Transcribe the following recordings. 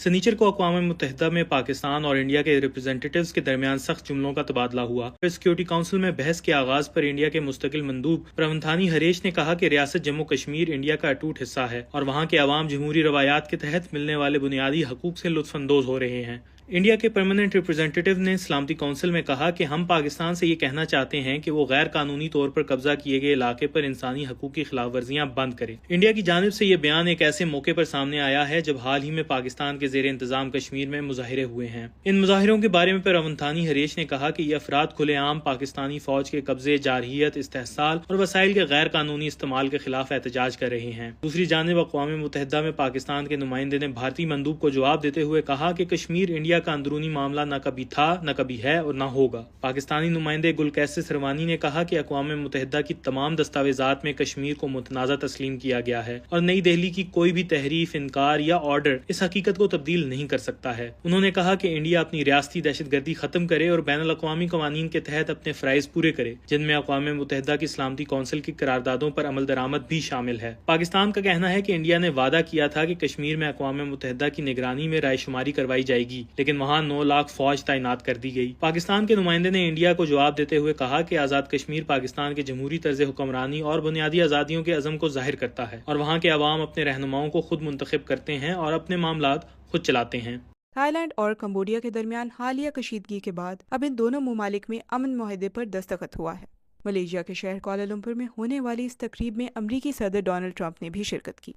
सनीचर को अक़वाम मुत्तहिदा में पाकिस्तान और इंडिया के रिप्रेजेंटेटिव्स के दरमियान सख्त जुमलों का तबादला हुआ। सिक्योरिटी काउंसिल में बहस के आगाज पर इंडिया के मुस्तकिल मंदूब प्रवंथानी हरीश ने कहा कि रियासत जम्मू कश्मीर इंडिया का अटूट हिस्सा है और वहाँ के अवाम जमहूरी रवायात के तहत मिलने वाले बुनियादी हकूक से लुत्फानंदोज हो रहे हैं। इंडिया के परमानेंट रिप्रेजेंटेटिव ने सलामती काउंसिल में कहा कि हम पाकिस्तान से ये कहना चाहते हैं कि वो गैर कानूनी तौर पर कब्जा किए गए इलाके पर इंसानी हकूक की खिलाफ वर्जियां बंद करे। इंडिया की जानिब से ये बयान एक ऐसे मौके पर सामने आया है जब हाल ही में पाकिस्तान के जेर इंतजाम कश्मीर में मुजाहिरे हुए हैं। इन मुजाहिरों के बारे में प्रवंथानी हरीश ने कहा कि ये अफराद खुलेआम पाकिस्तानी फौज के कब्जे, जारहियत, इस्तेहसाल और वसाइल के गैर कानूनी इस्तेमाल के खिलाफ एहतजाज कर रहे हैं। दूसरी जानिब अक़वाम मुत्तहिदा में पाकिस्तान के नुमाइंदे ने भारतीय मंदूब को जवाब देते हुए कहा कि कश्मीर इंडिया का अंदरूनी मामला न कभी था, न कभी है और न होगा। पाकिस्तानी नुमाइंदे गुलकैसिस सरवानी ने कहा कि अक़वाम मुत्तहिदा की तमाम दस्तावेजात में कश्मीर को मुतनाज़ा तस्लीम किया गया है और नई दिल्ली की कोई भी तहरीफ, इनकार या ऑर्डर इस हकीकत को तब्दील नहीं कर सकता है। उन्होंने कहा कि इंडिया अपनी रियासती दहशतगर्दी खत्म करे और बैनुल अक़वामी क़वानीन के तहत अपने फ़राइज़ पूरे करे, जिनमें अक़वाम मुत्तहिदा की सलामती कौंसिल की करारदादों पर अमल दरामद भी शामिल है। पाकिस्तान का कहना है कि इंडिया ने वादा किया था कि कश्मीर में अक़वाम मुत्तहिदा की निगरानी में रायशुमारी करवाई जाएगी, लेकिन वहाँ 9 लाख फौज तैनात कर दी गई। पाकिस्तान के नुमाइंदे ने इंडिया को जवाब देते हुए कहा कि आज़ाद कश्मीर पाकिस्तान के जमहूरी तर्ज हुक्मरानी और बुनियादी आज़ादियों के अज़म को जाहिर करता है और वहाँ के अवाम अपने रहनुमाओं को खुद मुंतखब करते हैं और अपने मामलात खुद चलाते हैं। थाईलैंड और कंबोडिया के दरमियान हालिया कशीदगी के बाद अब इन दोनों ममालिक में अमन मुआहदे पर दस्तखत हुआ है। मलेशिया के शहर कुआलालंपुर में होने वाली इस तकरीब में अमरीकी सदर डोनाल्ड ट्रंप ने भी शिरकत की।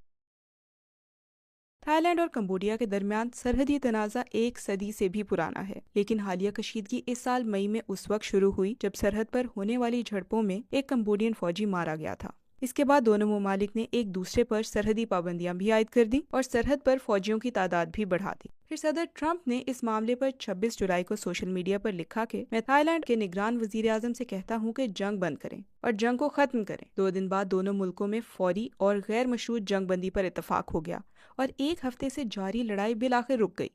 थाईलैंड और कंबोडिया के दरमियान सरहदी तनाज़ा एक सदी से भी पुराना है, लेकिन हालिया कशीदगी इस साल मई में उस वक्त शुरू हुई जब सरहद पर होने वाली झड़पों में एक कंबोडियन फौजी मारा गया था। इसके बाद दोनों ममालिक ने एक दूसरे पर सरहदी पाबंदियां भी आयद कर दी और सरहद पर फौजियों की तादाद भी बढ़ा दी। फिर सदर ट्रंप ने इस मामले पर 26 जुलाई को सोशल मीडिया पर लिखा कि मैं थाईलैंड के निगरान वजीर आजम से कहता हूं कि जंग बंद करें और जंग को खत्म करें। 2 दिन बाद दोनों मुल्कों में फौरी और गैर मशरूत जंग बंदी पर इतफाक हो गया और एक हफ्ते से जारी लड़ाई बिलाखिर रुक गई।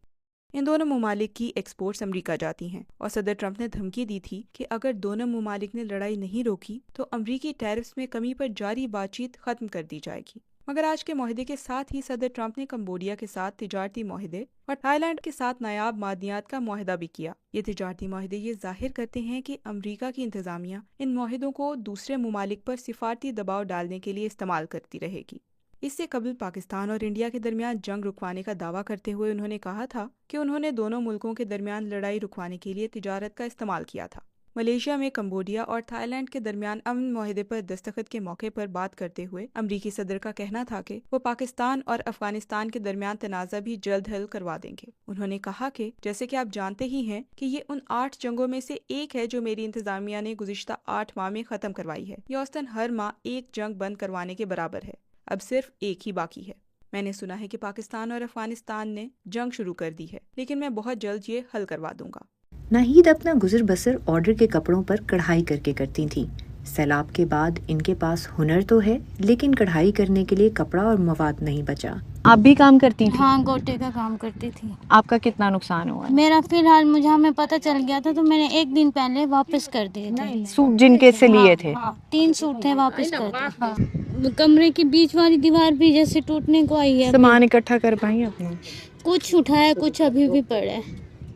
इन दोनों ममालिक की एक्सपोर्ट्स अमेरिका जाती हैं और सदर ट्रंप ने धमकी दी थी कि अगर दोनों ममालिक ने लड़ाई नहीं रोकी तो अमेरिकी टैरिफ्स में कमी पर जारी बातचीत खत्म कर दी जाएगी। मगर आज के मुआहदे के साथ ही सदर ट्रंप ने कंबोडिया के साथ तिजारती मुआहदे और थाईलैंड के साथ नायाब मादनियात का मुआहदा भी किया। ये तिजारती मुआहदे ये जाहिर करते हैं कि अमेरिका की इंतजामिया इन मुआहदों को दूसरे ममालिक पर सिफारती दबाव डालने के लिए इस्तेमाल करती रहेगी। इससे कबल पाकिस्तान और इंडिया के दरमियान जंग रुकवाने का दावा करते हुए उन्होंने कहा था कि उन्होंने दोनों मुल्कों के दरमियान लड़ाई रुकवाने के लिए तिजारत का इस्तेमाल किया था। मलेशिया में कंबोडिया और थाईलैंड के दरमियान अमन मुआहदे पर दस्तखत के मौके पर बात करते हुए अमरीकी सदर का कहना था कि वो पाकिस्तान और अफगानिस्तान के दरमियान तनाज़ा भी जल्द हल करवा देंगे। उन्होंने कहा कि जैसे कि आप जानते ही हैं कि ये उन 8 जंगों में से एक है जो मेरी इंतजामिया ने गुज़िश्ता 8 माह में ख़त्म करवाई है। ये औसतन हर माह एक जंग बंद करवाने के बराबर है। अब सिर्फ एक ही बाकी है। मैंने सुना है कि पाकिस्तान और अफगानिस्तान ने जंग शुरू कर दी है, लेकिन मैं बहुत जल्द ये हल करवा दूंगा। नाहीद अपना गुजर बसर ऑर्डर के कपड़ों पर कढ़ाई करके करती थी। सैलाब के बाद इनके पास हुनर तो है, लेकिन कढ़ाई करने के लिए कपड़ा और मवाद नहीं बचा। आप भी काम करती थी? हाँ, गोटे का काम करती थी। आपका कितना नुकसान हुआ? मेरा फिलहाल मुझे हमें पता चल गया था तो मैंने एक दिन पहले वापस कर दिए थे। सूट जिनके से लिए थे? 3 सूट थे, वापस कर दिए। कमरे की बीच वाली दीवार भी जैसे टूटने को आई है। सामान इकट्ठा कर पाई अपना? कुछ उठाया, कुछ अभी भी पड़ा है,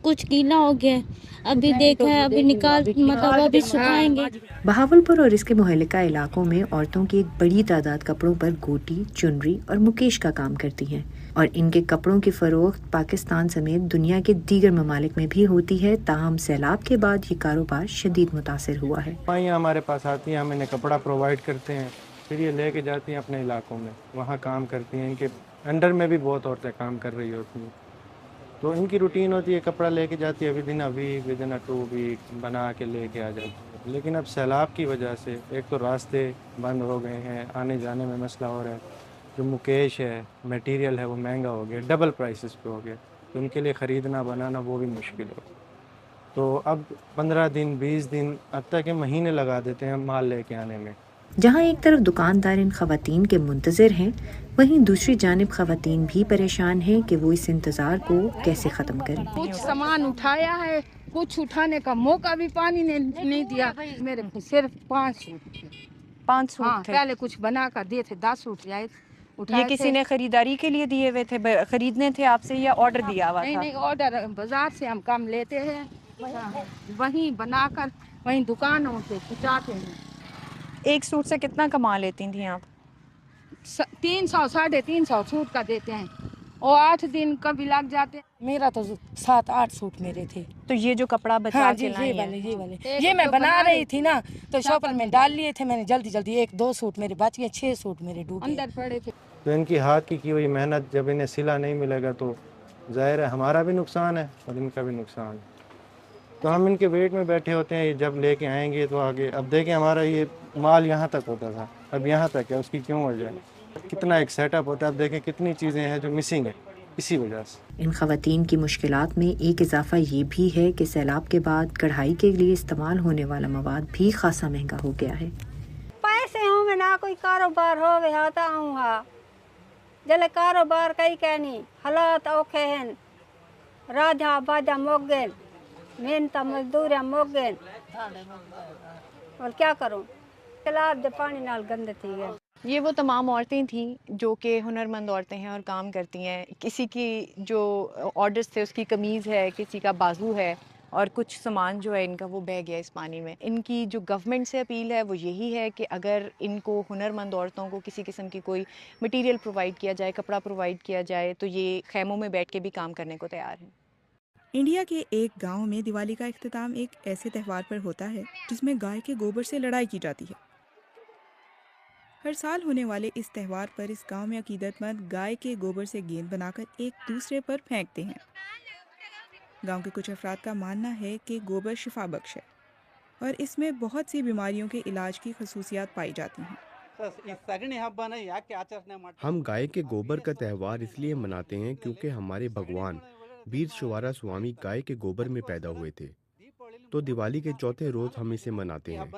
कुछ गीला हो गया, अभी देखा है, अभी निकाल मतलब अभी सुखाएंगे। बहावलपुर और इसके मुहल्लिका इलाकों में औरतों की एक बड़ी तादाद कपड़ों पर गोटी, चुनरी और मुकेश का काम करती हैं और इनके कपड़ों की फरोख्त पाकिस्तान समेत दुनिया के दीगर ममालिक में भी होती है। ताहम सैलाब के बाद ये कारोबार शदीद मुतासिर हुआ है। यहाँ हमारे पास आती हैं, हम इन्हें कपड़ा प्रोवाइड करते हैं, फिर ये लेके जाती हैं अपने इलाकों में, वहाँ काम करती हैं। इनके अंडर में भी बहुत औरतें काम कर रही होती हैं, तो इनकी रूटीन होती है, कपड़ा लेके जाती है, within a week, within a 2 week बना के लेके आ जाती है। लेकिन अब सैलाब की वजह से एक तो रास्ते बंद हो गए हैं, आने जाने में मसला हो रहा है, जो मुकेश है, मटेरियल है, वो महंगा हो गया, डबल प्राइसेस पे हो गया, तो उनके लिए ख़रीदना बनाना वो भी मुश्किल हो। तो अब 15 दिन 20 दिन हत्ता के महीने लगा देते हैं माल लेके आने में। जहाँ एक तरफ दुकानदार इन खवातीन के मुंतज़िर हैं, वहीं दूसरी जानिब खवातीन भी परेशान हैं कि वो इस इंतज़ार को कैसे ख़त्म करें। कुछ सामान उठाया है, कुछ उठाने का मौका भी पानी ने नहीं दिया। मेरे सिर्फ 5 सूट थे। 5 सूट हाँ, थे। पहले कुछ बना कर दिए थे, 10 सूट आए, उठाए ये किसी थे। ने खरीदारी के लिए दिए हुए थे, खरीदने थे आपसे या ऑर्डर दिया हुआ नहीं था? नहीं, ऑर्डर बाजार से हम कम लेते हैं, वहीं बनाकर वहीं दुकानों से पहुँचाते हैं। एक सूट से कितना कमा लेती थी आप? 300 350 सूट का देते हैं और 8 दिन कभी लग जाते हैं। मेरा तो 7-8 सूट मेरे थे। तो ये जो कपड़ा बचा हाँ के जी, लाई ये हैं, वाले एक ये मैं तो बना बना रही रही थी ना, तो शॉपर में डाल लिए थे मैंने जल्दी जल्दी। 1-2 सूट मेरे बच गए, 6 सूट मेरे डूबे। अंदर पड़े थे। तो इनकी हाथ की हुई मेहनत जब इन्हें सिला नहीं मिलेगा तो ज़ाहिर है हमारा भी नुकसान है और इनका भी नुकसान है। तो हम इनके वेट में बैठे होते हैं, ये जब लेके आएंगे तो आगे। अब देखें हमारा ये माल यहाँ तक होता था, अब यहाँ तक है, उसकी क्यों वजह है? कितना एक सेटअप होता है, अब देखें कितनी चीज़ें हैं जो मिसिंग है इसी वजह से। इन ख़वातीन की मुश्किलात में एक इजाफा ये भी है कि सैलाब के बाद कढ़ाई के लिए इस्तेमाल होने वाला मवाद भी खासा महंगा हो गया है। पैसे हूँ मैं ना कोई कारोबार हो गया आता हूँ हा जले कारोबार कई कहनी हालात औखे हैं राजा बाजा मोग गए मेहनत मजदूर मोग गए और क्या करूँ तालाब दे पानी नाल गंदे थी गए। ये वो तमाम औरतें थीं जो कि हुनरमंद औरतें हैं और काम करती हैं। किसी की जो ऑर्डर्स थे उसकी कमीज़ है, किसी का बाजू है और कुछ सामान जो है इनका वो बह गया इस पानी में। इनकी जो गवर्नमेंट से अपील है वो यही है कि अगर इनको हुनरमंद औरतों को किसी किस्म की कोई मटेरियल प्रोवाइड किया जाए, कपड़ा प्रोवाइड किया जाए तो ये खैमों में बैठ के भी काम करने को तैयार हैं। इंडिया के एक गांव में दिवाली का इख्तिताम एक ऐसे त्यौहार पर होता है जिसमें गाय के गोबर से लड़ाई की जाती है। हर साल होने वाले इस त्यौहार पर इस गांव में अकीदतमंद गाय के गोबर से गेंद बनाकर एक दूसरे पर फेंकते हैं। गांव के कुछ अफराद का मानना है कि गोबर शिफा बख्श है और इसमें बहुत सी बीमारियों के इलाज की खसूसियात पाई जाती हैं। हम गाय के गोबर का त्यौहार इसलिए मनाते हैं क्योंकि हमारे भगवान वीर शिवारा स्वामी गाय के गोबर में पैदा हुए थे, तो दिवाली के चौथे रोज हम इसे मनाते हैं।